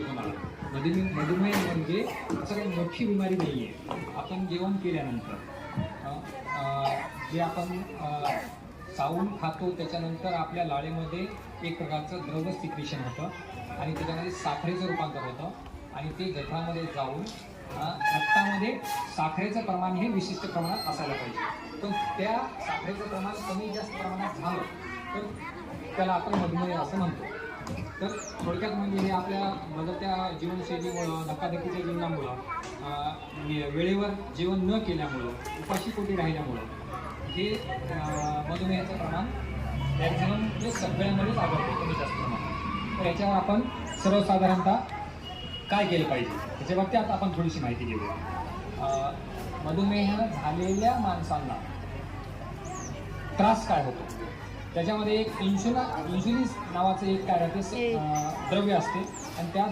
मधुमेह म्हणजे असं काही मोठी बिमारी नाही आहे. आपण जेवण केल्यानंतर जे आपण चावून खातो त्याच्यानंतर आपल्या लाळेमध्ये एक प्रकारचं द्रव सिक्रेशन होतं आणि त्याच्यामध्ये साखरेचं रूपांतर होतं आणि ते जठरामध्ये जाऊन रक्तामध्ये साखरेचं प्रमाण हे विशिष्ट प्रमाणात असायला पाहिजे. पण त्या साखरेचं प्रमाण कमी जास्त प्रमाणात झालं तर त्याला आपण मधुमेह असं म्हणतो. तर थोडक्यात म्हणजे हे आपल्या बदलत्या जीवनशैलीमुळं, धकाधकीच्या जीवनामुळं, वेळेवर जेवण न केल्यामुळं, उपाशीपोटी राहिल्यामुळं हे मधुमेहाचं प्रमाण मॅक्झिमम म्हणजे सगळ्यांमध्येच आढळतं कमी जास्त प्रमाणात. तर याच्यावर आपण सर्वसाधारणतः काय केलं पाहिजे याच्या बाबतीत आपण थोडीशी माहिती घेऊया. मधुमेह झालेल्या माणसांना त्रास काय होतो त्याच्यामध्ये एक इन्शुलिन नावाचं एक काय राहते द्रव्य असते आणि त्या